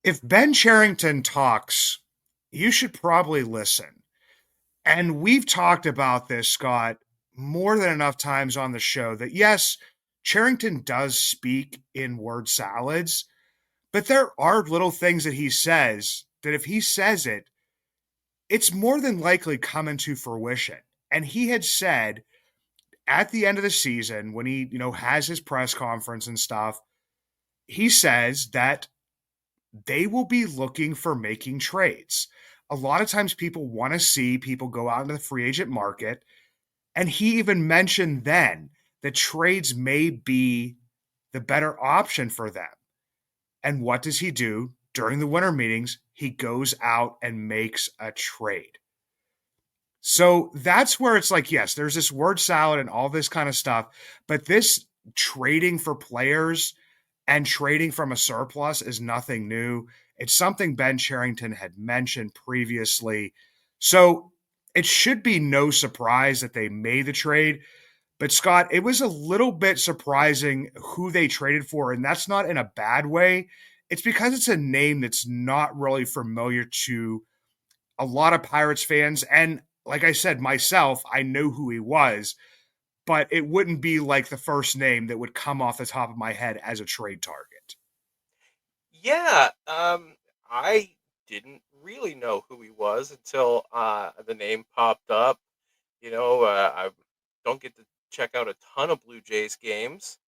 If Ben Charrington talks, you should probably listen. And we've talked about this, Scott, more than enough times on the show that yes, Charrington does speak in word salads, but there are little things that he says that if he says it, it's more than likely coming to fruition. And he had said at the end of the season, when he, has his press conference and stuff, he says that they will be looking for making trades. A lot of times people want to see people go out into the free agent market. And he even mentioned then that trades may be the better option for them. And what does he do during the winter meetings? He goes out and makes a trade. So that's where it's like, yes, there's this word salad and all this kind of stuff, but this trading for players and trading from a surplus is nothing new. It's something Ben Charrington had mentioned previously. So it should be no surprise that they made the trade. But Scott, it was a little bit surprising who they traded for. And that's not in a bad way. It's because it's a name that's not really familiar to a lot of Pirates fans. And like I said, myself, I know who he was, but it wouldn't be like the first name that would come off the top of my head as a trade target. Yeah, I didn't really know who he was until the name popped up. I don't get to check out a ton of Blue Jays games,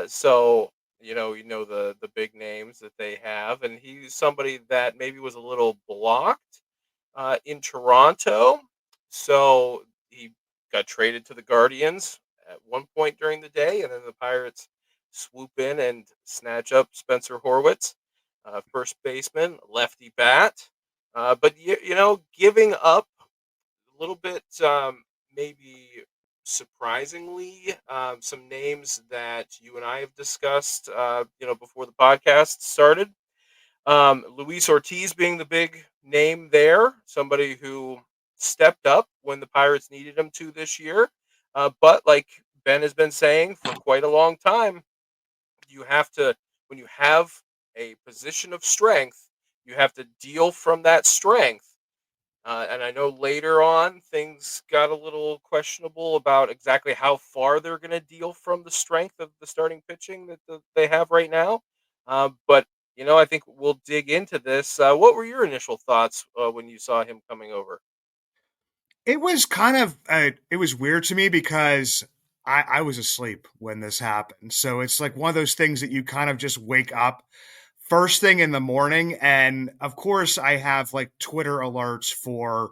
so the big names that they have, and he's somebody that maybe was a little blocked in Toronto, so he got traded to the Guardians at one point during the day, and then the Pirates swoop in and snatch up Spencer Horwitz, first baseman, lefty bat. But giving up a little bit, maybe surprisingly, some names that you and I have discussed, before the podcast started. Luis Ortiz being the big name there, somebody who stepped up when the Pirates needed him to this year. But like Ben has been saying for quite a long time, you have to, when you have a position of strength, you have to deal from that strength. And I know later on things got a little questionable about exactly how far they're going to deal from the strength of the starting pitching that they have right now. But I think we'll dig into this. What were your initial thoughts when you saw him coming over? It was kind of it was weird to me because I was asleep when this happened. So it's like one of those things that you kind of just wake up first thing in the morning. And of course, I have like Twitter alerts for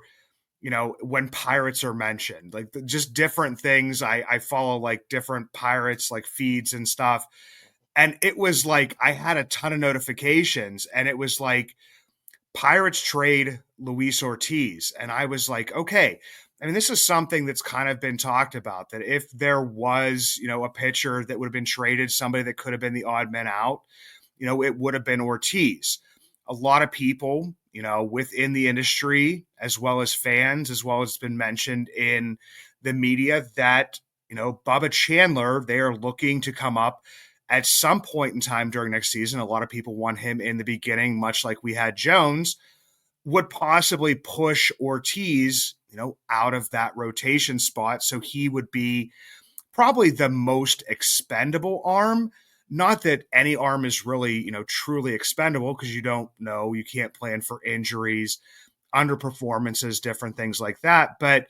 when pirates are mentioned, like just different things. I follow like different pirates like feeds and stuff. And it was like I had a ton of notifications, and it was like Pirates trade Luis Ortiz. And I was like, okay. I mean, this is something that's kind of been talked about that if there was, a pitcher that would have been traded, somebody that could have been the odd man out, it would have been Ortiz. A lot of people, within the industry, as well as fans, as well as it's been mentioned in the media, that, Bubba Chandler, they are looking to come up at some point in time during next season. A lot of people want him in the beginning, much like we had Jones, would possibly push Ortiz, out of that rotation spot. So he would be probably the most expendable arm. Not that any arm is really, truly expendable because you don't know, you can't plan for injuries, underperformances, different things like that. But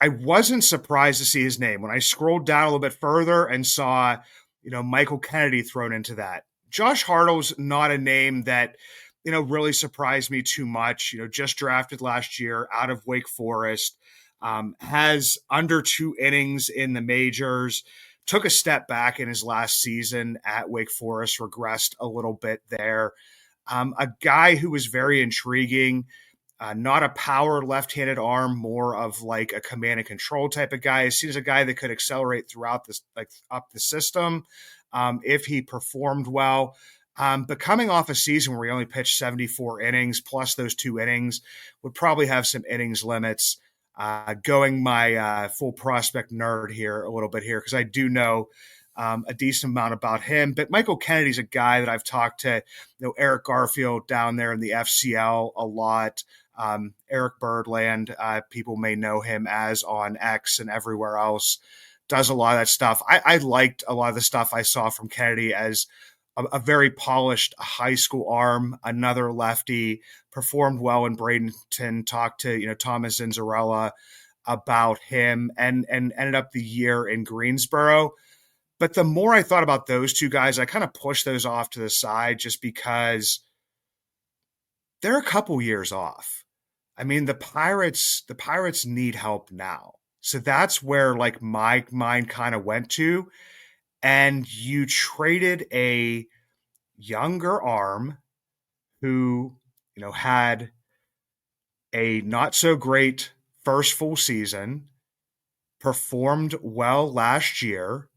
I wasn't surprised to see his name when I scrolled down a little bit further and saw, Michael Kennedy thrown into that. Josh Hartle's not a name that, really surprised me too much. Just drafted last year out of Wake Forest, has under 2 innings in the majors, took a step back in his last season at Wake Forest, regressed a little bit there. A guy who was very intriguing, not a power left-handed arm, more of like a command and control type of guy. He seems a guy that could accelerate throughout this, like up the system, if he performed well. But coming off a season where he only pitched 74 innings plus those 2 innings, would probably have some innings limits. Going my full prospect nerd here a little bit here because I do know a decent amount about him. But Michael Kennedy's a guy that I've talked to, Eric Garfield down there in the FCL a lot. Eric Birdland, people may know him as on X and everywhere else, does a lot of that stuff. I liked a lot of the stuff I saw from Kennedy as a very polished high school arm, another lefty, performed well in Bradenton. Talked to Thomas Zinzarella about him, and ended up the year in Greensboro. But the more I thought about those two guys, I kind of pushed those off to the side just because they're a couple years off. I mean, the Pirates need help now. So that's where like my mind kind of went to. And you traded a younger arm who, had a not so great first full season, performed well last year,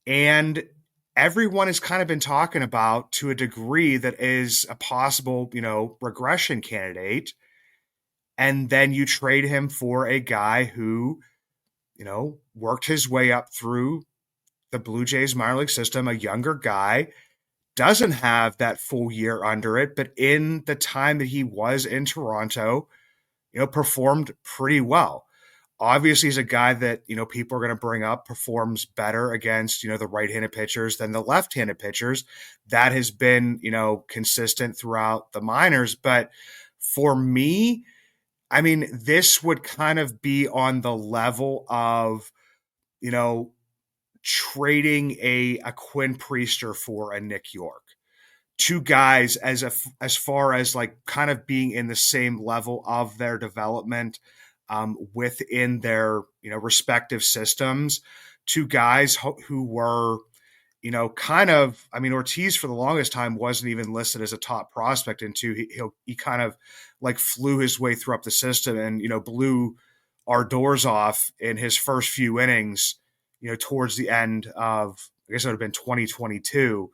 and everyone has kind of been talking about to a degree that is a possible, regression candidate. And then you trade him for a guy who, worked his way up through the Blue Jays minor league system, a younger guy, doesn't have that full year under it, but in the time that he was in Toronto, performed pretty well. Obviously, he's a guy that, people are going to bring up performs better against, the right-handed pitchers than the left-handed pitchers. That has been, consistent throughout the minors. But for me, I mean, this would kind of be on the level of, you know, trading a Quinn Priester for a Nick York. Two guys as far as like kind of being in the same level of their development within their respective systems. Two guys who were kind of, I mean, Ortiz for the longest time wasn't even listed as a top prospect into he kind of like flew his way through up the system and blew our doors off in his first few innings. Towards the end of, I guess it would have been 2022.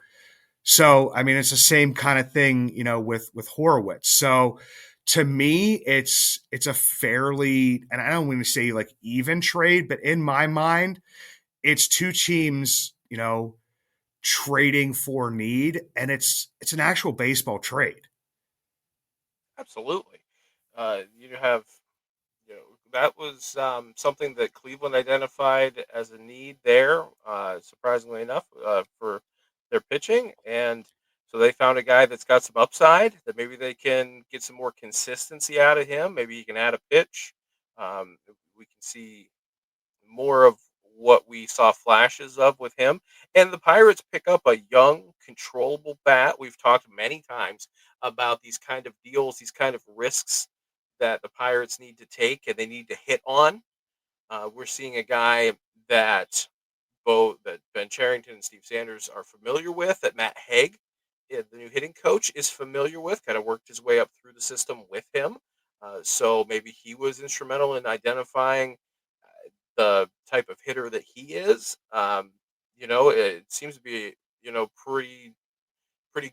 So, I mean, it's the same kind of thing, with Horwitz. So, to me, it's a fairly, and I don't want to say like even trade, but in my mind, it's two teams, trading for need, and it's an actual baseball trade. Absolutely. You have, that was something that Cleveland identified as a need there, surprisingly enough, for their pitching. And so they found a guy that's got some upside that maybe they can get some more consistency out of him. Maybe he can add a pitch. We can see more of what we saw flashes of with him. And the Pirates pick up a young, controllable bat. We've talked many times about these kind of deals, these kind of risks that the Pirates need to take and they need to hit on. We're seeing a guy that both that Ben Charrington and Steve Sanders are familiar with, that Matt Haig, the new hitting coach, is familiar with, kind of worked his way up through the system with him. So maybe he was instrumental in identifying the type of hitter that he is. It seems to be pretty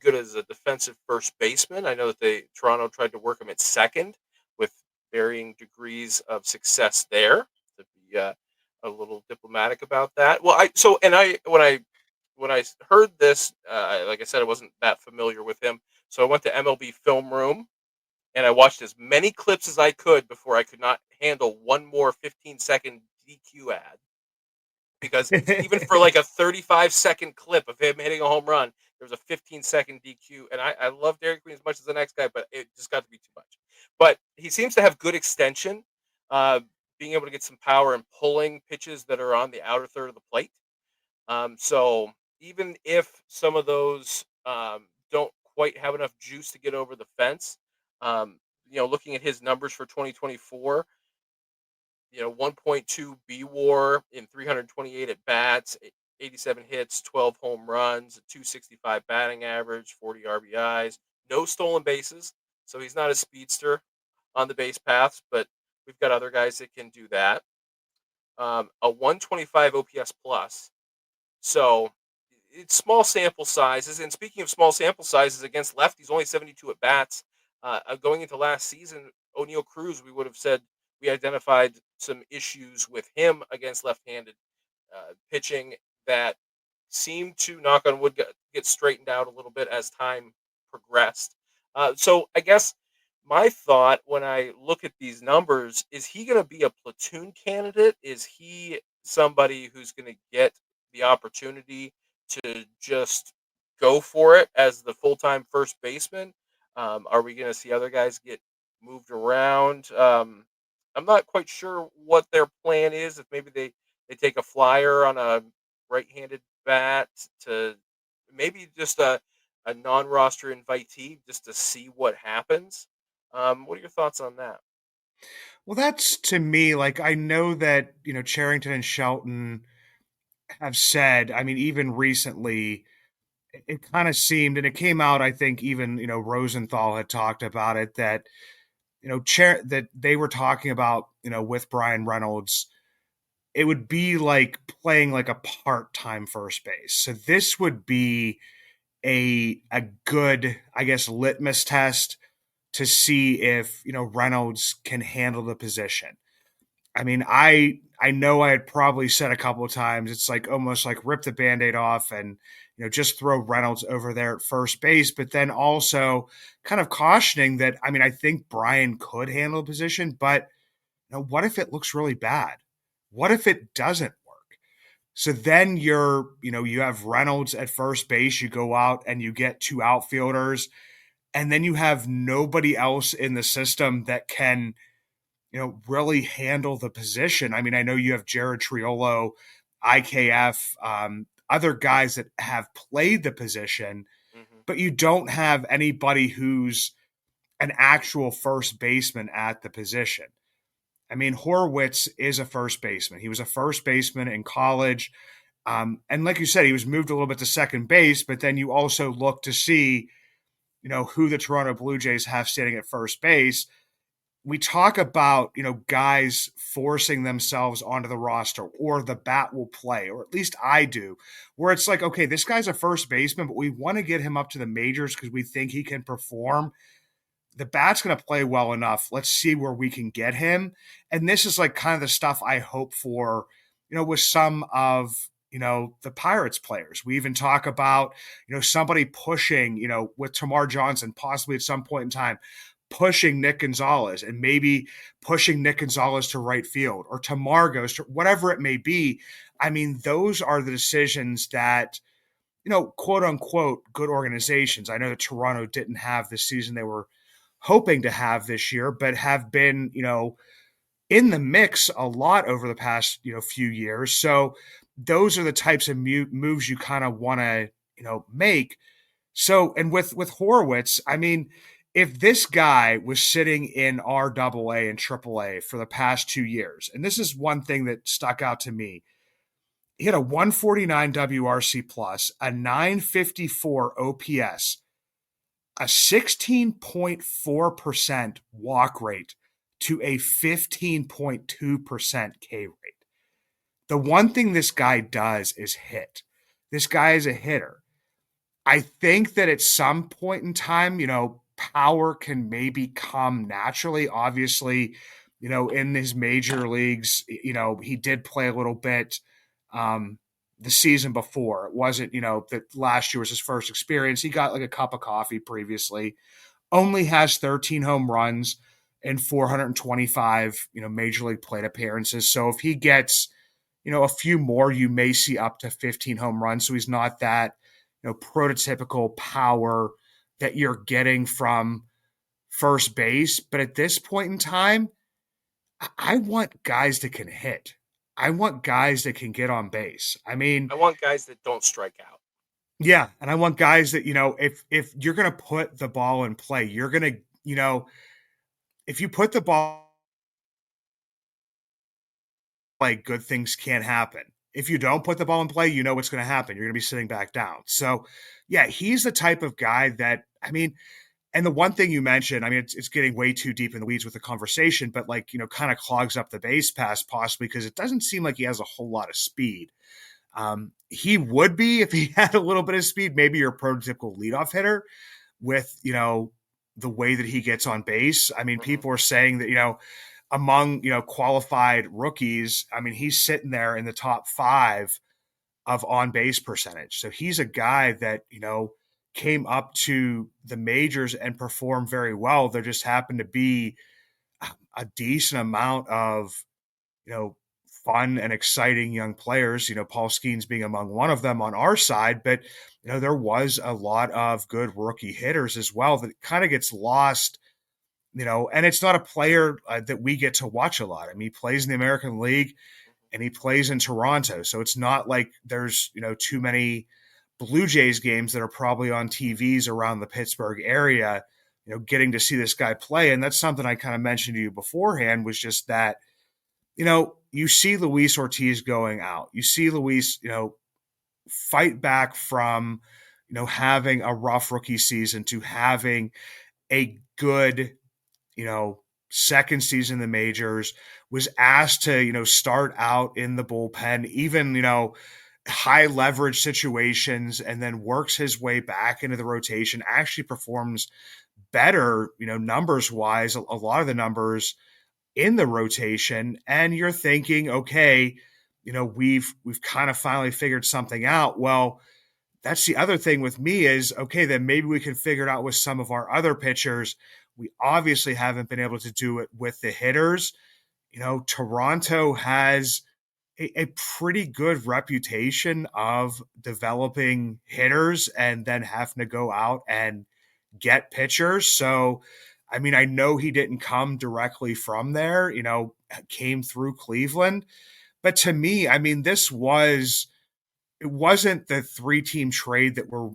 good as a defensive first baseman. I know that Toronto tried to work him at second with varying degrees of success there. To be a little diplomatic about that. Well, I when I heard this, like I said, I wasn't that familiar with him, so I went to MLB Film Room and I watched as many clips as I could before I could not handle one more 15-second DQ ad, because even for like a 35-second clip of him hitting a home run, there was a 15-second DQ. And I love Derek Green as much as the next guy, but it just got to be too much. But he seems to have good extension, uh, being able to get some power and pulling pitches that are on the outer third of the plate. So even if some of those don't quite have enough juice to get over the fence, looking at his numbers for 2024, 1.2 B WAR in 328 at bats, 87 hits, 12 home runs, a 265 batting average, 40 RBIs, no stolen bases. So he's not a speedster on the base paths, but we've got other guys that can do that. A 125 OPS plus. So it's small sample sizes. And speaking of small sample sizes against lefties, only 72 at bats. Going into last season, O'Neal Cruz, we would have said we identified some issues with him against left-handed pitching that seemed to, knock on wood, get straightened out a little bit as time progressed. So I guess my thought when I look at these numbers is he going to be a platoon candidate? Is he somebody who's going to get the opportunity to just go for it as the full time first baseman? Are we going to see other guys get moved around? I'm not quite sure what their plan is. If maybe they take a flyer on a right-handed bat to maybe just a non-roster invitee just to see what happens. What are your thoughts on that? Well, that's to me like I know that, Charrington and Shelton have said, I mean, even recently, it kind of seemed, and it came out, I think, even, Rosenthal had talked about it that, that they were talking about, with Brian Reynolds, it would be like playing like a part-time first base. So this would be a good, I guess, litmus test to see if, Reynolds can handle the position. I mean, I know I had probably said a couple of times it's like almost like rip the band-aid off and just throw Reynolds over there at first base, but then also kind of cautioning that I mean, I think Brian could handle the position, but what if it looks really bad? What if it doesn't work? So then you have Reynolds at first base, you go out and you get two outfielders, and then you have nobody else in the system that can really handle the position. I mean, I know you have Jared Triolo, IKF, other guys that have played the position, Hmm. but you don't have anybody who's an actual first baseman at the position. I mean, Horwitz is a first baseman. He was a first baseman in college. And like you said, he was moved a little bit to second base, but then you also look to see, who the Toronto Blue Jays have standing at first base. We talk about, guys forcing themselves onto the roster or the bat will play, or at least I do, where it's like, okay, this guy's a first baseman, but we want to get him up to the majors because we think he can perform. The bat's going to play well enough. Let's see where we can get him. And this is like kind of the stuff I hope for, with some of, the Pirates players. We even talk about, somebody pushing, with Tamar Johnson, possibly at some point in time, pushing Nick Gonzalez and maybe pushing Nick Gonzalez to right field or Tamar goes to whatever it may be. I mean, those are the decisions that, quote unquote, good organizations. I know that Toronto didn't have the season they were hoping to have this year, but have been, in the mix a lot over the past, few years. So those are the types of moves you kind of want to, make. So, and with Horwitz, I mean, if this guy was sitting in our double A and triple A for the past 2 years, and this is one thing that stuck out to me, he had a 149 WRC plus, a 954 OPS, a 16.4% walk rate to a 15.2% K rate. The one thing this guy does is hit. This guy is a hitter. I think that at some point in time, power can maybe come naturally. Obviously, in his major leagues, he did play a little bit the season before. It wasn't, that last year was his first experience. He got like a cup of coffee previously, only has 13 home runs and 425, major league plate appearances. So if he gets, a few more, you may see up to 15 home runs. So he's not that, prototypical power that you're getting from first base. But at this point in time, I want guys that can hit. I want guys that can get on base. I mean, I want guys that don't strike out. yeah, and I want guys that, if you're going to put the ball in play, you're going to, if you put the ball like good things can't happen. If you don't put the ball in play, you know what's going to happen. You're going to be sitting back down. So, yeah, he's the type of guy that, I mean, and the one thing you mentioned, I mean, it's getting way too deep in the weeds with the conversation, but like, kind of clogs up the base pass possibly because it doesn't seem like he has a whole lot of speed. He would be if he had a little bit of speed, maybe your prototypical leadoff hitter with, the way that he gets on base. I mean, Hmm. people are saying that, among, qualified rookies, I mean, he's sitting there in the top five of on base percentage. So he's a guy that, came up to the majors and performed very well. There just happened to be a decent amount of, you know, fun and exciting young players, Paul Skeens being among one of them on our side, but there was a lot of good rookie hitters as well that kind of gets lost, and it's not a player that we get to watch a lot. I mean, he plays in the American League and he plays in Toronto. So it's not like there's, too many Blue Jays games that are probably on TVs around the Pittsburgh area, getting to see this guy play. And that's something I kind of mentioned to you beforehand was just that, you see Luis Ortiz going out. You see Luis, fight back from, having a rough rookie season to having a good, second season in the majors, was asked to, start out in the bullpen, even, high leverage situations, and then works his way back into the rotation, actually performs better, numbers wise, a lot of the numbers in the rotation. And you're thinking, okay, we've kind of finally figured something out. Well, that's the other thing with me is, okay, then maybe we can figure it out with some of our other pitchers. We obviously haven't been able to do it with the hitters. Toronto has a pretty good reputation of developing hitters and then having to go out and get pitchers. So, I mean, I know he didn't come directly from there, came through Cleveland. But to me, I mean, it wasn't the 3-team trade that we're,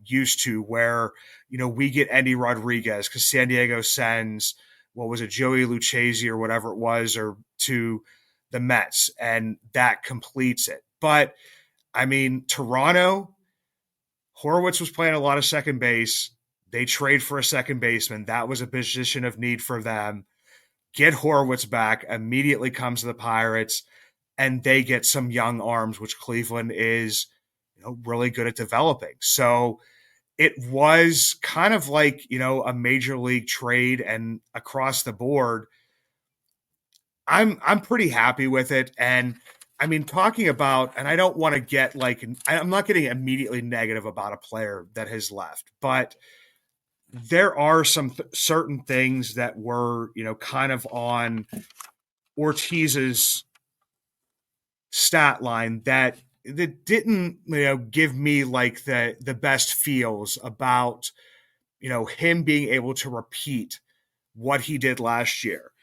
used to where, we get Andy Rodriguez because San Diego sends, what was it, Joey Lucchesi or whatever it was, or to the Mets, and that completes it. But I mean, Toronto, Horwitz was playing a lot of second base. They trade for a second baseman. That was a position of need for them. Get Horwitz back, immediately comes to the Pirates, and they get some young arms, which Cleveland is, really good at developing. So it was kind of like, a major league trade, and across the board, I'm pretty happy with it. And I mean, talking about, and I don't want to get like, I'm not getting immediately negative about a player that has left, but there are some certain things that were, kind of on Ortiz's stat line that didn't, give me like the best feels about, him being able to repeat what he did last year.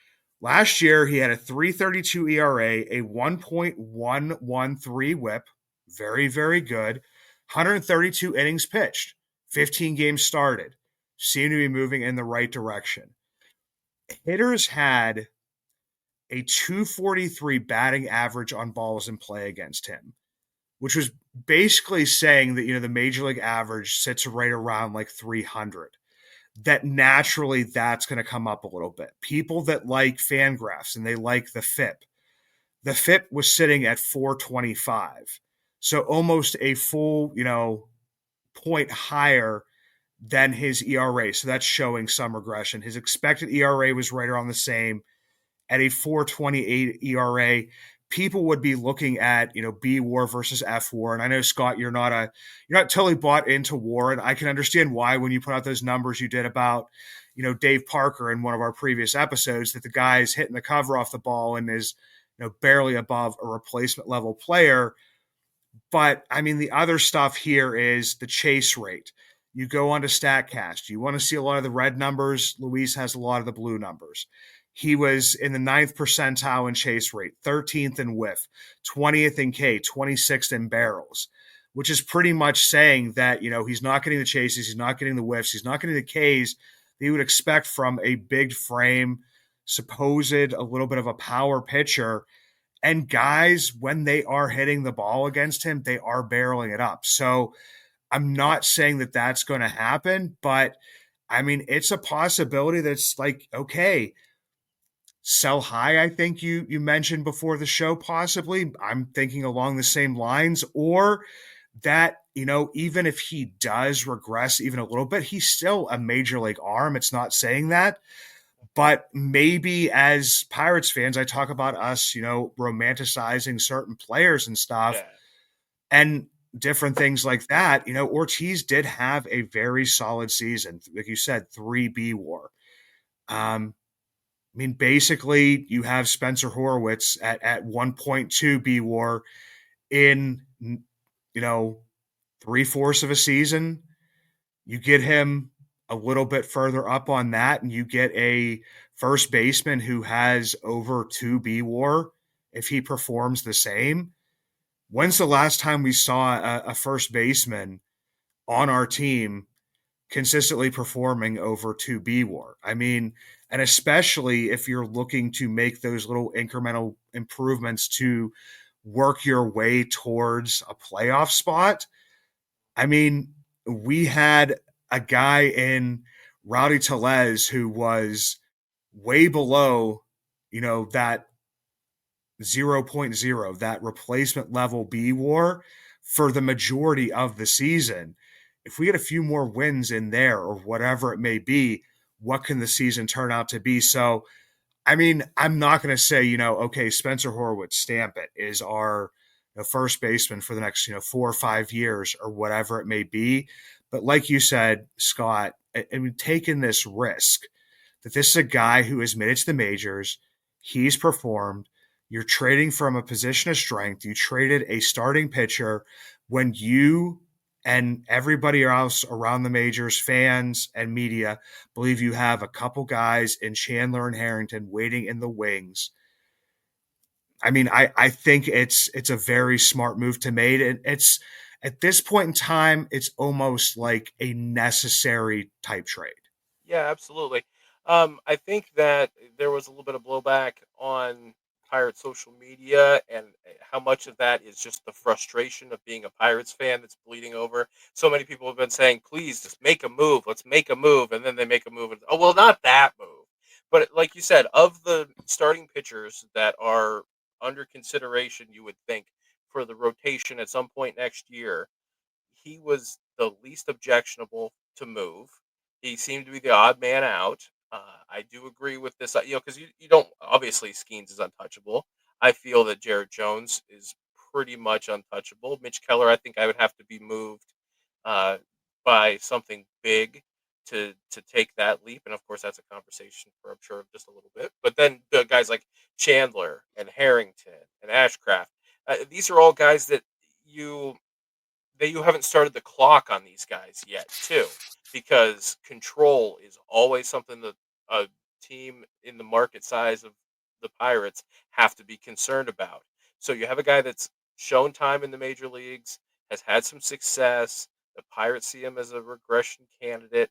Last year, he had a 3.32 ERA, a 1.113 whip, very, very good, 132 innings pitched, 15 games started, seemed to be moving in the right direction. Hitters had a 243 batting average on balls in play against him, which was basically saying that, the major league average sits right around like 300. That naturally that's going to come up a little bit. People that like Fangraphs and they like the FIP was sitting at 425. So almost a full, point higher than his ERA. So that's showing some regression. His expected ERA was right around the same at a 4.28 ERA. People would be looking at, B WAR versus F WAR. And I know, Scott, you're not totally bought into WAR. And I can understand why when you put out those numbers you did about, Dave Parker in one of our previous episodes, that the guy's hitting the cover off the ball and is, barely above a replacement level player. But I mean, the other stuff here is the chase rate. You go onto StatCast. You want to see a lot of the red numbers. Luis has a lot of the blue numbers. He was in the 9th percentile in chase rate, 13th in whiff, 20th in K, 26th in barrels, which is pretty much saying that, he's not getting the chases, he's not getting the whiffs, he's not getting the Ks that you would expect from a big frame, supposed a little bit of a power pitcher. And guys, when they are hitting the ball against him, they are barreling it up. So I'm not saying that that's going to happen, but I mean, it's a possibility that's like, okay, sell high, I think you mentioned before the show, possibly. I'm thinking along the same lines, or that, even if he does regress even a little bit, he's still a major league arm. It's not saying that. But maybe as Pirates fans, I talk about us, romanticizing certain players and stuff. Yeah. and different things like that. Ortiz did have a very solid season. Like you said, 3B war. I mean, basically, you have Spencer Horwitz at 1.2 B war in, you know, three-fourths of a season. You get him a little bit further up on that, and you get a first baseman who has over 2B war if he performs the same. When's the last time we saw a first baseman on our team consistently performing over 2B war? I mean, and especially if you're looking to make those little incremental improvements to work your way towards a playoff spot. I mean, we had a guy in Rowdy Tellez who was way below, that zero point 0.0, that replacement level B war for the majority of the season. If we get a few more wins in there or whatever it may be, what can the season turn out to be? So, I mean, I'm not going to say, okay, Spencer Horwitz, stamp it, is our first baseman for the next, 4 or 5 years or whatever it may be. But like you said, Scott, I mean, taking this risk that this is a guy who has made it to the majors, he's performed. You're trading from a position of strength. You traded a starting pitcher when you and everybody else around the majors, fans and media, believe you have a couple guys in Chandler and Harrington waiting in the wings. I mean, I think it's a very smart move to make, and it's at this point in time, it's almost like a necessary type trade. Yeah, absolutely. I think that there was a little bit of blowback on Pirate social media, and how much of that is just the frustration of being a Pirates fan that's bleeding over. So many people have been saying, "Please, just make a move. Let's make a move," and then they make a move, and oh well, not that move. But like you said, of the starting pitchers that are under consideration, you would think for the rotation at some point next year, he was the least objectionable to move. He seemed to be the odd man out. I do agree with this, because you don't obviously Skeens is untouchable. I feel that Jared Jones is pretty much untouchable. Mitch Keller, I think I would have to be moved uh, by something big to take that leap, and of course that's a conversation for I'm sure just a little bit. But then the guys like Chandler and Harrington and Ashcraft, these are all guys that you haven't started the clock on these guys yet, too, because control is always something that a team in the market size of the Pirates have to be concerned about. So you have a guy that's shown time in the major leagues, has had some success. The Pirates see him as a regression candidate.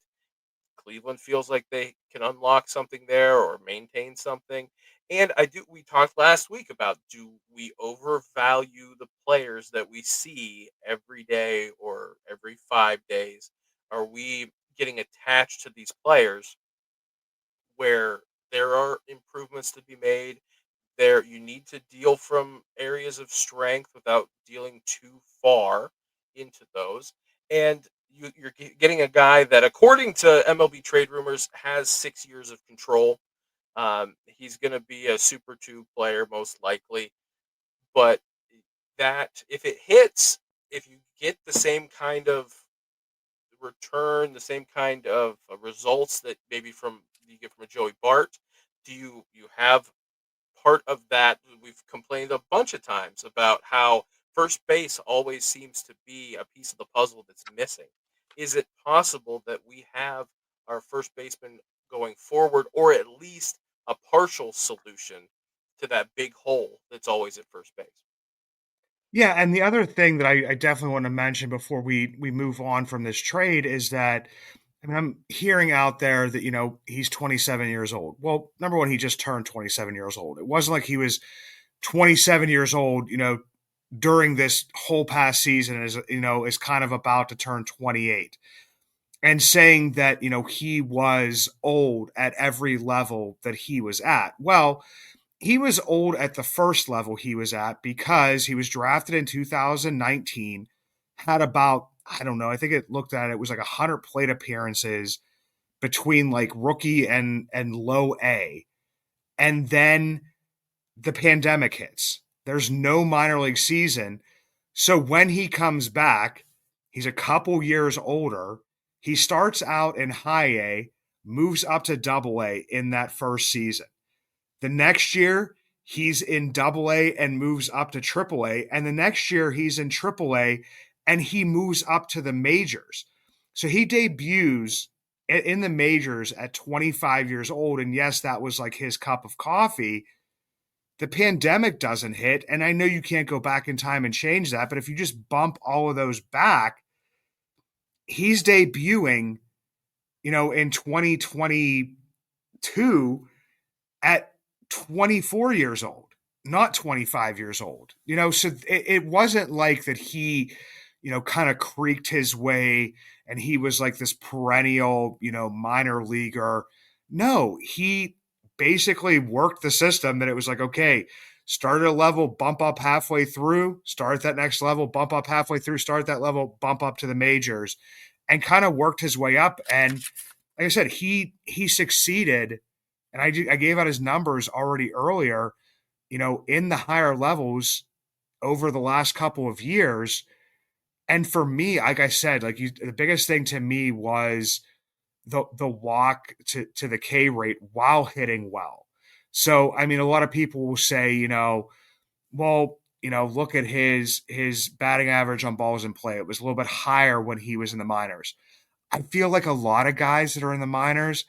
Cleveland feels like they can unlock something there or maintain something. And we talked last week about, do we overvalue the players that we see every day or every 5 days? Are we getting attached to these players where there are improvements to be made? There, you need to deal from areas of strength without dealing too far into those. And you're getting a guy that, according to MLB trade rumors, has 6 years of control. He's going to be a Super 2 player, most likely. But that, if it hits, if you get the same kind of return, the same kind of results that maybe from you get from a Joey Bart, do you have part of that? We've complained a bunch of times about how first base always seems to be a piece of the puzzle that's missing. Is it possible that we have our first baseman going forward, or at least a partial solution to that big hole that's always at first base? Yeah, and the other thing that I definitely want to mention before we move on from this trade is that, I mean, I'm hearing out there that he's 27 years old. Well, number one, he just turned 27 years old. It wasn't like he was 27 years old, during this whole past season, is kind of about to turn 28, and saying that he was old at every level that he was at. Well, he was old at the first level he was at because he was drafted in 2019, had about, I don't know, I think it looked at it was like 100 plate appearances between like rookie and low A. And then the pandemic hits. There's no minor league season. So when he comes back, he's a couple years older. He starts out in high A, moves up to double A in that first season. The next year, he's in double A and moves up to triple A. And the next year, he's in triple A and he moves up to the majors. So he debuts in the majors at 25 years old. And yes, that was like his cup of coffee. The pandemic doesn't hit. And I know you can't go back in time and change that. But if you just bump all of those back, he's debuting, in 2022 at 24 years old, not 25 years old. So it wasn't like that he, kind of creaked his way and he was like this perennial, minor leaguer. No, he basically worked the system that it was like, okay, start at a level, bump up halfway through, start at that next level, bump up halfway through, start at that level, bump up to the majors, and kind of worked his way up. And like I said, he succeeded, and I gave out his numbers already earlier, in the higher levels over the last couple of years. And for me, like I said, the biggest thing to me was the walk to the K rate while hitting well. So I mean, a lot of people will say, well, look at his batting average on balls in play. It was a little bit higher when he was in the minors. I feel like a lot of guys that are in the minors,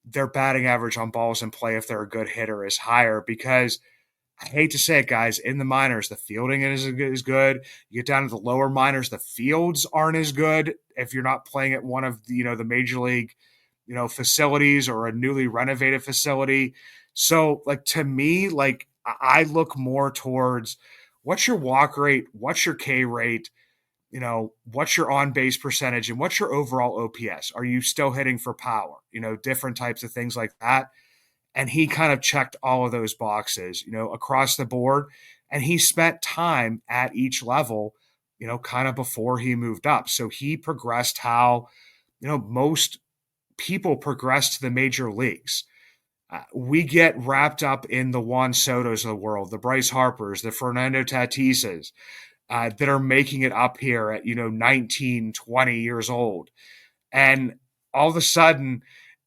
their batting average on balls in play, if they're a good hitter, is higher because I hate to say it, guys, in the minors, the fielding is good. You get down to the lower minors, the fields aren't as good if you're not playing at one of the, the major league, facilities or a newly renovated facility. So, like, to me, like, I look more towards what's your walk rate, what's your K rate, what's your on base percentage, and what's your overall OPS? Are you still hitting for power? Different types of things like that. And he kind of checked all of those boxes, across the board. And he spent time at each level, kind of before he moved up. So he progressed how, most people progress to the major leagues. We get wrapped up in the Juan Sotos of the world, the Bryce Harpers, the Fernando Tatises, that are making it up here at, 19, 20 years old. And all of a sudden,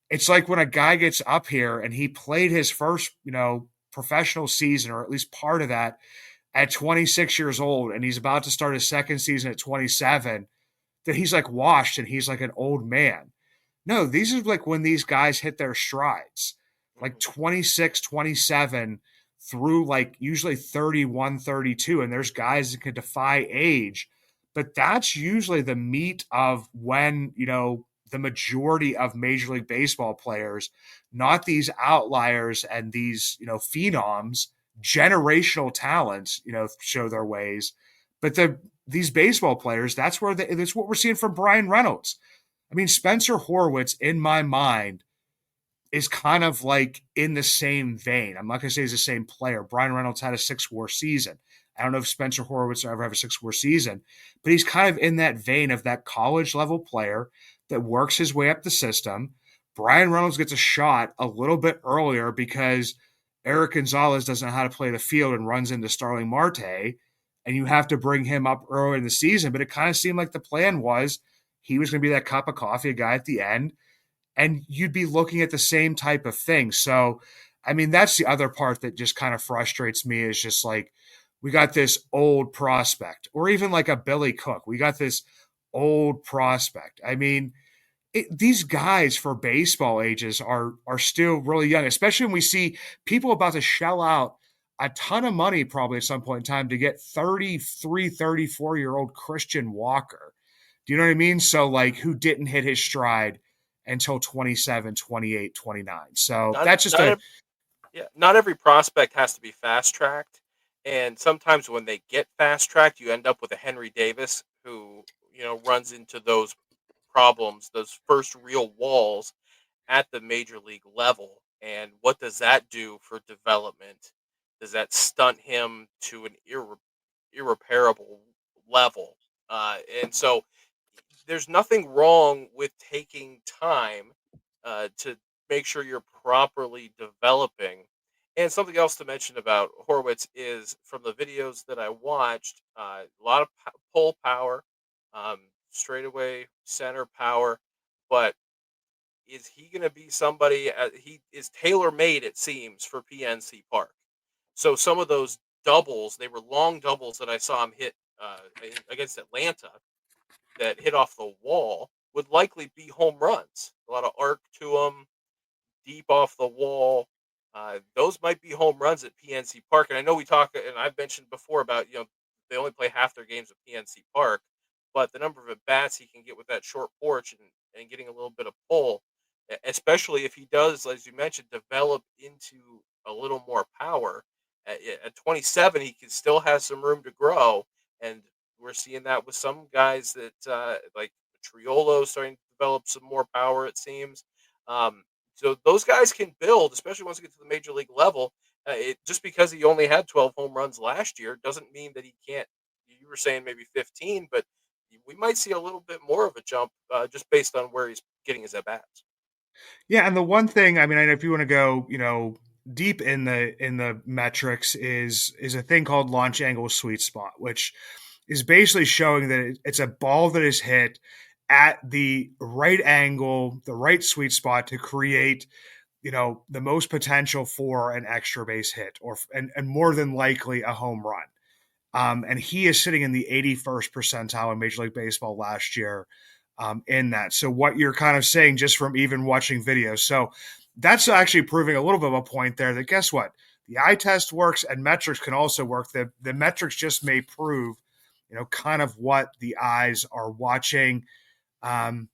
it's like when a guy gets up here and he played his first, professional season, or at least part of that, at 26 years old, and he's about to start his second season at 27, that he's like washed and he's like an old man. No, these are like when these guys hit their strides, like Mhm. 26, 27 through like usually 31, 32. And there's guys that can defy age. But that's usually the meat of when, the majority of Major League Baseball players, not these outliers and these, phenoms, generational talents, show their ways. But these baseball players, that's what we're seeing from Brian Reynolds. I mean, Spencer Horwitz, in my mind, is kind of like in the same vein. I'm not going to say he's the same player. Brian Reynolds had a 6-WAR season. I don't know if Spencer Horwitz will ever have a 6-WAR season, but he's kind of in that vein of that college level player that works his way up the system. Brian Reynolds gets a shot a little bit earlier because Eric Gonzalez doesn't know how to play the field and runs into Starling Marte, and you have to bring him up early in the season. But it kind of seemed like the plan was he was going to be that cup of coffee guy at the end, and you'd be looking at the same type of thing. So, I mean, that's the other part that just kind of frustrates me is just like we got this old prospect, or even like a Billy Cook. We got this old prospect. I mean, these guys for baseball ages are still really young, especially when we see people about to shell out a ton of money probably at some point in time to get 33, 34-year-old Christian Walker. Do you know what I mean? So like who didn't hit his stride until 27, 28, 29. So Not that's just not a ev- Yeah, not every prospect has to be fast tracked, and sometimes when they get fast tracked, you end up with a Henry Davis who runs into those problems, those first real walls at the major league level. And what does that do for development? Does that stunt him to an irreparable level? And so there's nothing wrong with taking time to make sure you're properly developing. And something else to mention about Horwitz is from the videos that I watched, a lot of pull power, straightaway center power, but is he going to be somebody? He is tailor made, it seems, for PNC Park. So some of those doubles, they were long doubles that I saw him hit against Atlanta that hit off the wall would likely be home runs. A lot of arc to them, deep off the wall. Those might be home runs at PNC Park. And I know we talk, and I've mentioned before about they only play half their games at PNC Park, but the number of at bats he can get with that short porch and getting a little bit of pull, especially if he does, as you mentioned, develop into a little more power. At 27, he can still have some room to grow, and we're seeing that with some guys that like Triolo starting to develop some more power. It seems. So those guys can build, especially once you get to the major league level. Just because he only had 12 home runs last year doesn't mean that he can't. You were saying maybe 15, but we might see a little bit more of a jump just based on where he's getting his at bats. Yeah, and the one thing, I mean, if you want to go, deep in the metrics is a thing called launch angle sweet spot, which is basically showing that it's a ball that is hit at the right angle, the right sweet spot to create, the most potential for an extra base hit and more than likely a home run. And he is sitting in the 81st percentile in Major League Baseball last year in that. So what you're kind of saying just from even watching videos. So that's actually proving a little bit of a point there that guess what? The eye test works and metrics can also work. The metrics just may prove, kind of what the eyes are watching. Um,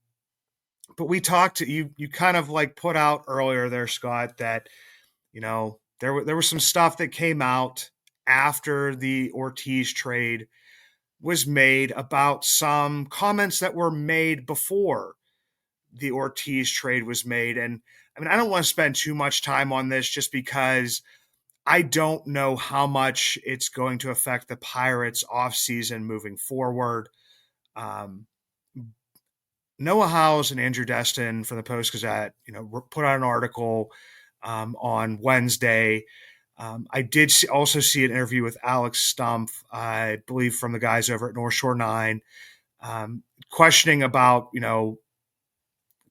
but we talked to you, you kind of like put out earlier there, Scott, that, there was some stuff that came out after the Ortiz trade was made about some comments that were made before the Ortiz trade was made. And I mean, I don't want to spend too much time on this just because I don't know how much it's going to affect the Pirates offseason moving forward. Um, Noah House and Andrew Destin from the Post Gazette, put out an article on Wednesday. I did also see an interview with Alex Stumpf, I believe, from the guys over at North Shore Nine, questioning about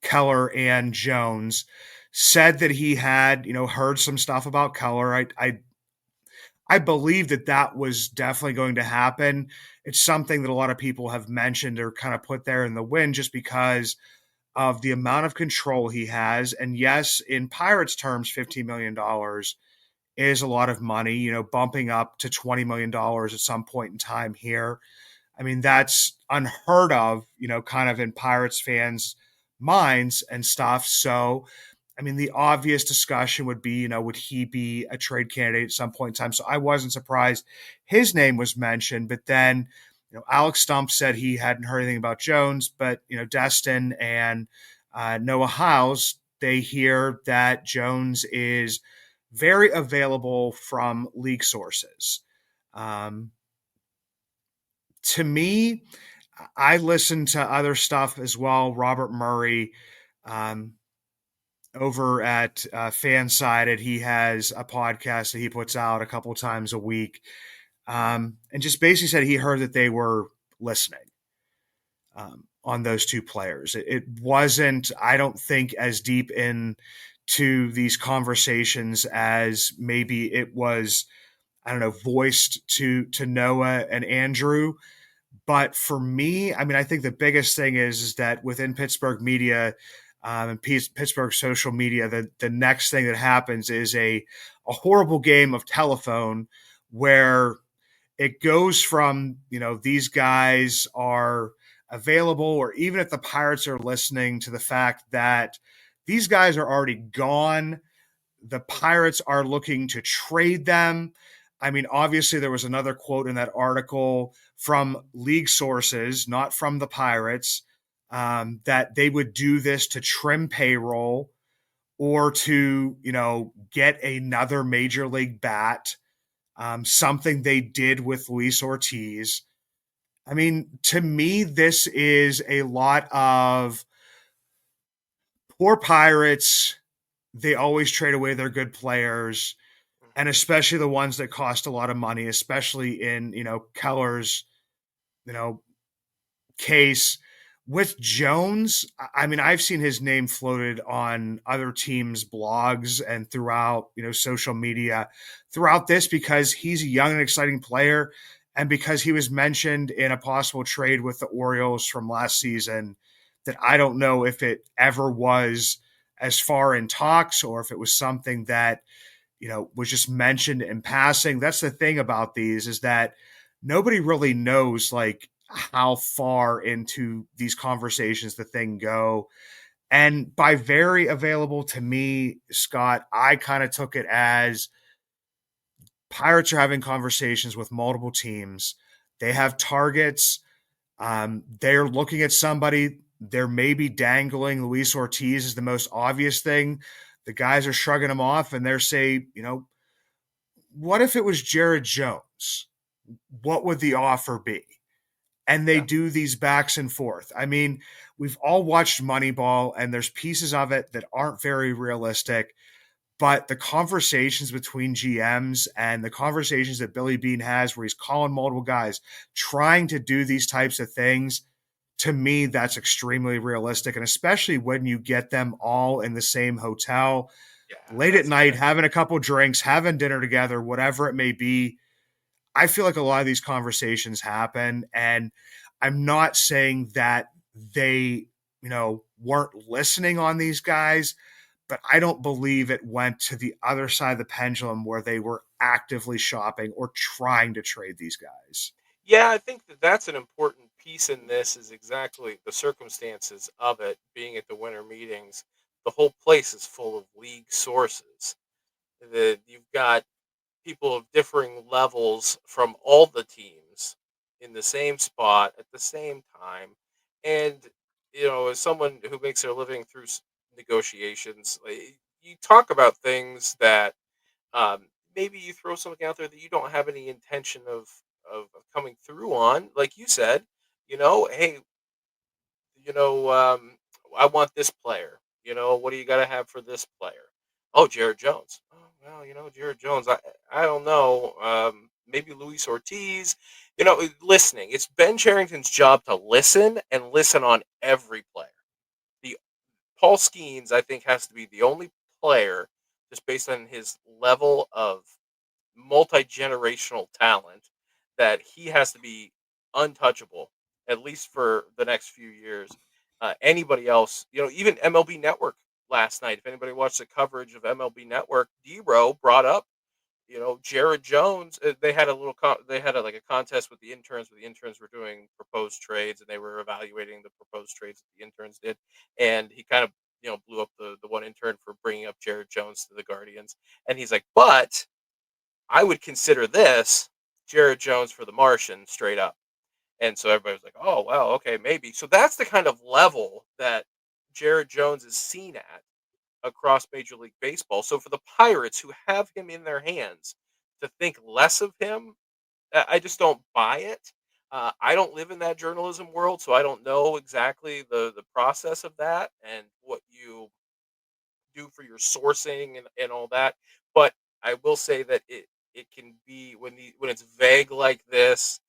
Keller and Jones. Said that he had heard some stuff about Keller. I believe that was definitely going to happen. It's something that a lot of people have mentioned or kind of put there in the wind just because of the amount of control he has. And yes, in Pirates terms, $15 million is a lot of money, bumping up to $20 million at some point in time here. I mean, that's unheard of, kind of in Pirates fans' minds and stuff. So, I mean, the obvious discussion would be, would he be a trade candidate at some point in time? So I wasn't surprised his name was mentioned. But then, Alex Stumpf said he hadn't heard anything about Jones, but, Destin and Noah House, they hear that Jones is very available from league sources. Um, to me, I listen to other stuff as well. Robert Murray, um, over at Fansided, he has a podcast that he puts out a couple times a week, and just basically said he heard that they were listening on those two players. It wasn't, I don't think, as deep in to these conversations as maybe it was, I don't know, voiced to Noah and Andrew. But for me, I mean, I think the biggest thing is that within Pittsburgh media and Pittsburgh social media, the next thing that happens is a horrible game of telephone where it goes from, these guys are available, or even if the Pirates are listening to the fact that these guys are already gone, the Pirates are looking to trade them. I mean, obviously, there was another quote in that article from league sources, not from the Pirates, that they would do this to trim payroll or to, get another major league bat, something they did with Luis Ortiz. I mean, to me, this is a lot of poor Pirates. They always trade away their good players. and especially the ones that cost a lot of money, especially in, Keller's, you know, case. With Jones, I mean, I've seen his name floated on other teams' blogs and throughout, social media throughout this because he's a young and exciting player and because he was mentioned in a possible trade with the Orioles from last season that I don't know if it ever was as far in talks or if it was something that, was just mentioned in passing. That's the thing about these is that nobody really knows like how far into these conversations the thing go. And by very available to me, Scott, I kind of took it as Pirates are having conversations with multiple teams. They have targets. They're looking at somebody. They're maybe dangling Luis Ortiz is the most obvious thing. The guys are shrugging him off and they're saying, what if it was Jared Jones? What would the offer be? And they Yeah. do these backs and forth. I mean, we've all watched Moneyball, and there's pieces of it that aren't very realistic. But the conversations between GMs and the conversations that Billy Bean has, where he's calling multiple guys, trying to do these types of things, to me, that's extremely realistic. And especially when you get them all in the same hotel Yeah, late at that's night, exactly having a couple drinks, having dinner together, whatever it may be. I feel like a lot of these conversations happen, and I'm not saying that they, weren't listening on these guys, but I don't believe it went to the other side of the pendulum where they were actively shopping or trying to trade these guys. Yeah, I think that that's an important piece in this is exactly the circumstances of it being at the winter meetings. The whole place is full of league sources. You've got people of differing levels from all the teams in the same spot at the same time. And, as someone who makes their living through negotiations, like, you talk about things that maybe you throw something out there that you don't have any intention of coming through on. Like you said, hey, you know, um, I want this player. What do you got to have for this player? Oh, Jared Jones. Oh, well, Jared Jones. I don't know. Maybe Luis Ortiz. Listening. It's Ben Charrington's job to listen and listen on every player. The Paul Skeens, I think, has to be the only player, just based on his level of multi-generational talent, that he has to be untouchable at least for the next few years. Anybody else, even MLB Network last night. If anybody watched the coverage of MLB Network, Dero brought up, Jared Jones. They had a little, they had like a contest with the interns. Where the interns were doing proposed trades, and they were evaluating the proposed trades that the interns did. And he kind of, blew up the one intern for bringing up Jared Jones to the Guardians. And he's like, but I would consider this Jared Jones for the Martian straight up. And so everybody was like, oh, well, okay, maybe. So that's the kind of level that Jared Jones is seen at across Major League Baseball. So for the Pirates who have him in their hands to think less of him, I just don't buy it. I don't live in that journalism world, so I don't know exactly the process of that and what you do for your sourcing and all that. But I will say that it can be when it's vague like this,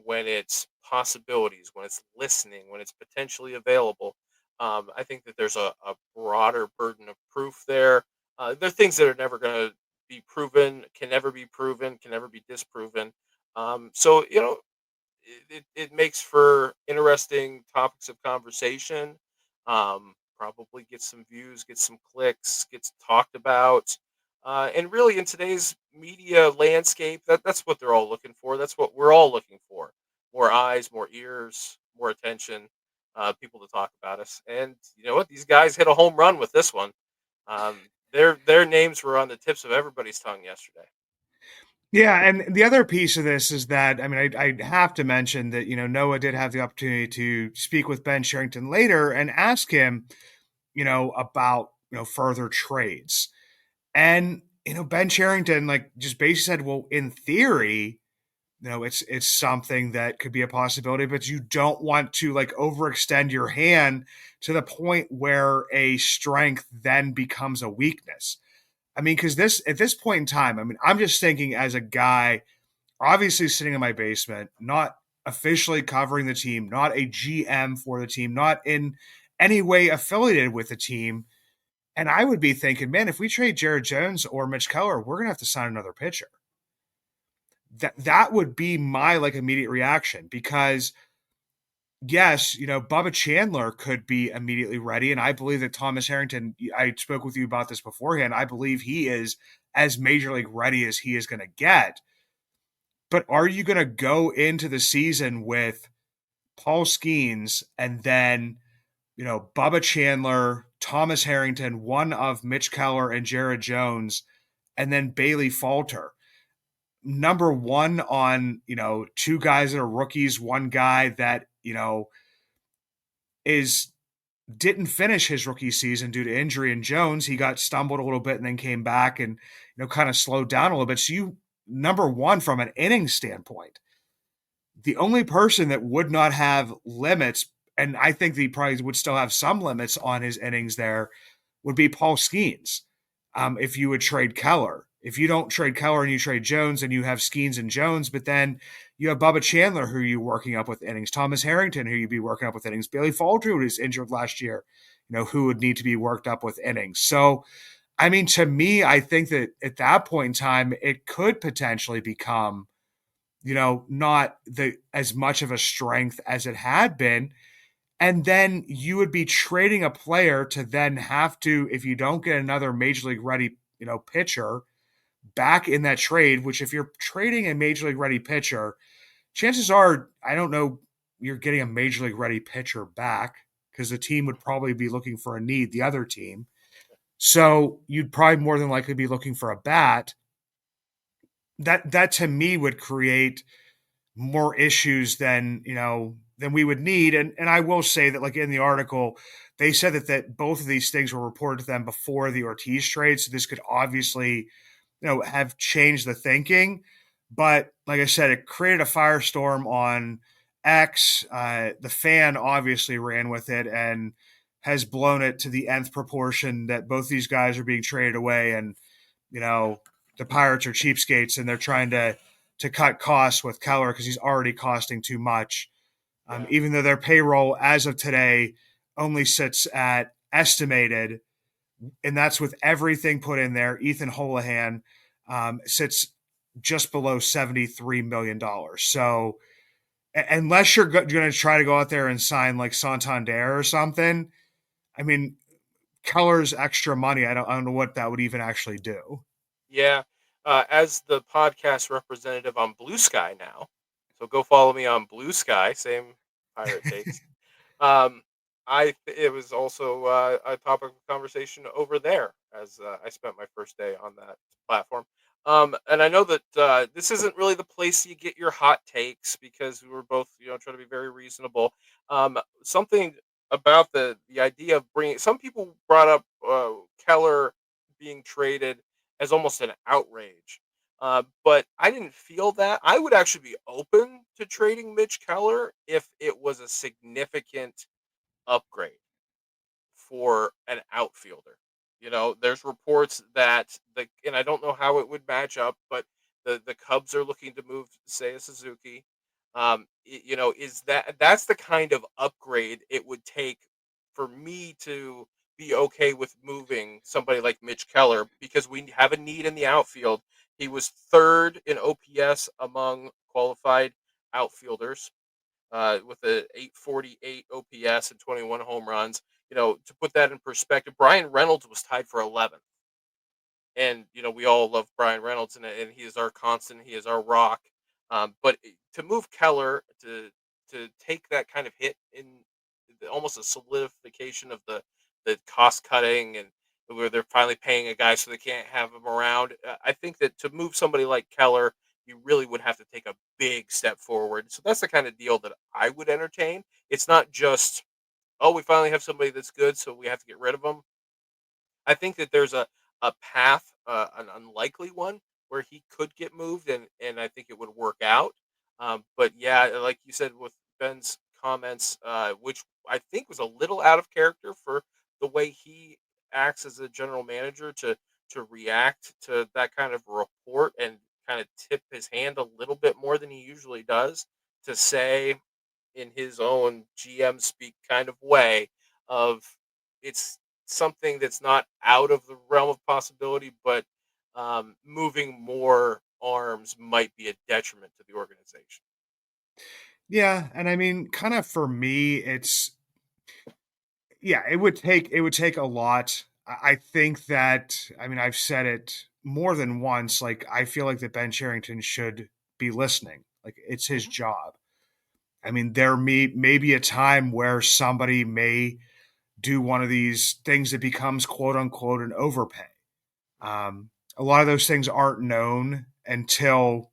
when it's possibilities, when it's listening, when it's potentially available. I think that there's a broader burden of proof there. There are things that are never going to be proven, can never be proven, can never be disproven. So it makes for interesting topics of conversation. Probably gets some views, gets some clicks, gets talked about. And really, in today's media landscape, that's what they're all looking for. That's what we're all looking for: more eyes, more ears, more attention, people to talk about us. And you know what? These guys hit a home run with this one. Their names were on the tips of everybody's tongue yesterday. Yeah, and the other piece of this is that I mean I have to mention that Noah did have the opportunity to speak with Ben Sherrington later and ask him about further trades, and Ben Sherrington like just basically said, well, in theory, it's something that could be a possibility, but you don't want to like overextend your hand to the point where a strength then becomes a weakness. I mean, because this at this point in time, I mean, I'm just thinking as a guy, obviously sitting in my basement, not officially covering the team, not a GM for the team, not in any way affiliated with the team. And I would be thinking, man, if we trade Jared Jones or Mitch Keller, we're gonna have to sign another pitcher. That would be my like immediate reaction because yes, Bubba Chandler could be immediately ready. And I believe that Thomas Harrington, I spoke with you about this beforehand. I believe he is as major league ready as he is going to get. But are you going to go into the season with Paul Skeens and then, Bubba Chandler, Thomas Harrington, one of Mitch Keller and Jared Jones, and then Bailey Falter? Number one on, two guys that are rookies, one guy that, is didn't finish his rookie season due to injury. And Jones, he got stumbled a little bit and then came back and kind of slowed down a little bit. So you number one from an inning standpoint, the only person that would not have limits, and I think that he probably would still have some limits on his innings there, would be Paul Skeens. If you would trade Keller. If you don't trade Keller and you trade Jones, and you have Skeens and Jones, but then you have Bubba Chandler, who you're working up with innings, Thomas Harrington, who you'd be working up with innings, Bailey Falter, who was injured last year, who would need to be worked up with innings. So, I mean, to me, I think that at that point in time, it could potentially become, not the as much of a strength as it had been. And then you would be trading a player to then have to, if you don't get another major league ready, pitcher back in that trade, which if you're trading a major league ready pitcher, chances are, I don't know, you're getting a major league ready pitcher back because the team would probably be looking for a need, the other team. So you'd probably more than likely be looking for a bat. That to me would create more issues than we would need. And I will say that like in the article, they said that both of these things were reported to them before the Ortiz trade. So this could obviously, have changed the thinking. But like I said, it created a firestorm on X. The fan obviously ran with it and has blown it to the nth proportion that both these guys are being traded away. And, you know, the Pirates are cheapskates and they're trying to cut costs with Keller because he's already costing too much. Yeah. Even though their payroll as of today only sits at estimated, and that's with everything put in there. Ethan Holohan sits just below $73 million. So unless you're going to try to go out there and sign like Santander or something, I mean, Keller's extra money, I don't know what that would even actually do. Yeah. As the podcast representative on Blue Sky now, so go follow me on Blue Sky, same pirate takes. Um, it was also a topic of conversation over there as I spent my first day on that platform. And I know that this isn't really the place you get your hot takes because we were both, trying to be very reasonable. Something about the idea of bringing some people brought up Keller being traded as almost an outrage. But I didn't feel that. I would actually be open to trading Mitch Keller if it was a significant upgrade for an outfielder. There's reports that and I don't know how it would match up, but the Cubs are looking to move Seiya Suzuki. Is that's the kind of upgrade it would take for me to be okay with moving somebody like Mitch Keller because we have a need in the outfield. He was third in OPS among qualified outfielders with a 848 OPS and 21 home runs. To put that in perspective, Brian Reynolds was tied for 11th. And, we all love Brian Reynolds, and he is our constant. He is our rock. But to move Keller to take that kind of hit in almost a solidification of the cost cutting and where they're finally paying a guy so they can't have him around. I think that to move somebody like Keller, you really would have to take a big step forward. So that's the kind of deal that I would entertain. It's not just, oh, we finally have somebody that's good, so we have to get rid of them. I think that there's a path, an unlikely one, where he could get moved, and I think it would work out. But yeah, like you said with Ben's comments, which I think was a little out of character for the way he acts as a general manager to to react to that kind of report and kind of tip his hand a little bit more than he usually does to say in his own GM speak kind of way of it's something that's not out of the realm of possibility, but moving more arms might be a detriment to the organization. Yeah, and I mean, kind of for me, it's yeah, it would take a lot. I think that I mean I've said it more than once. Like I feel like that Ben Charrington should be listening. Like it's his Hmm. job. I mean, there may be a time where somebody may do one of these things that becomes quote unquote an overpay. A lot of those things aren't known until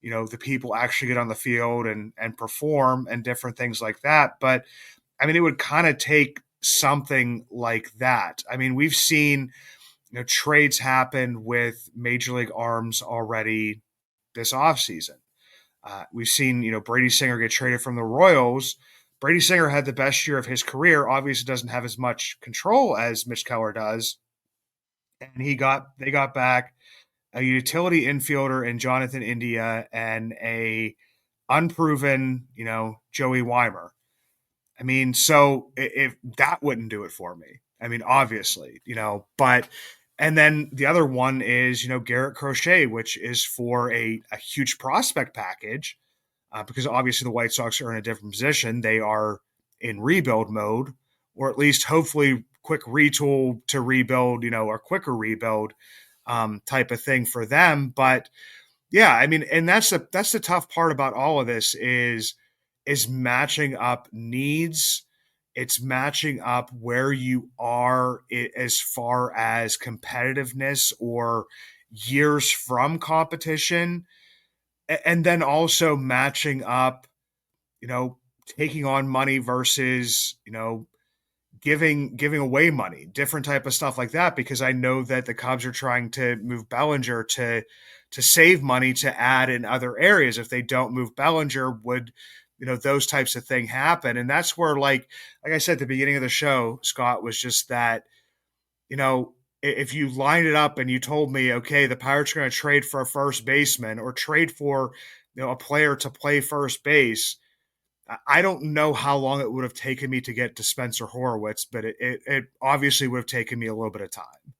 the people actually get on the field and perform and different things like that. But I mean, it would kind of take something like that. I mean, we've seen trades happen with major league arms already this offseason. We've seen Brady Singer get traded from the Royals. Brady Singer had the best year of his career. Obviously, doesn't have as much control as Mitch Keller does, and they got back a utility infielder in Jonathan India and a unproven Joey Weimer. I mean, so if that wouldn't do it for me, I mean, obviously, but and then the other one is Garrett Crochet, which is for a huge prospect package, because obviously the White Sox are in a different position. They are in rebuild mode, or at least hopefully quick retool to rebuild, or quicker rebuild type of thing for them. But yeah, I mean, and that's the tough part about all of this is matching up needs. It's matching up where you are as far as competitiveness or years from competition, and then also matching up, you know, taking on money versus giving away money, different type of stuff like that. Because I know that the Cubs are trying to move Bellinger to save money to add in other areas. If they don't move Bellinger, would those types of things happen? And that's where, like I said at the beginning of the show, Scott, was just that you know if you lined it up and you told me, okay, the Pirates are going to trade for a first baseman or trade for a player to play first base, I don't know how long it would have taken me to get to Spencer Horwitz, but it obviously would have taken me a little bit of time.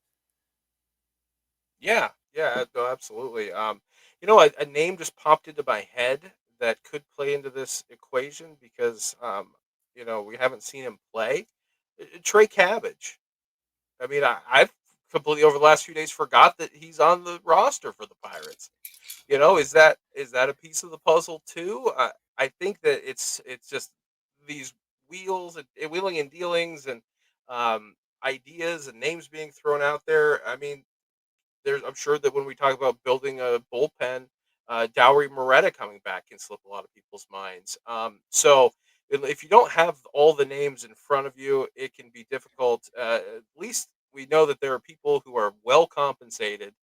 Yeah, yeah, no, absolutely. A name just popped into my head that could play into this equation because we haven't seen him play. Trey Cabbage. I mean, I've completely over the last few days forgot that he's on the roster for the Pirates. Is that a piece of the puzzle too? I think that it's just these wheeling and dealings and um, ideas and names being thrown out there. I mean, I'm sure that when we talk about building a bullpen, Dowry Moretta coming back can slip a lot of people's minds. So if you don't have all the names in front of you, it can be difficult. At least we know that there are people who are well compensated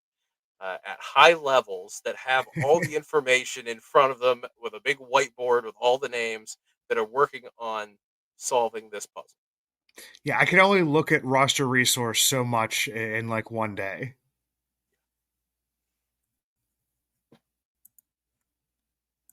at high levels that have all the information in front of them with a big whiteboard with all the names that are working on solving this puzzle. Yeah, I can only look at roster resource so much in like one day.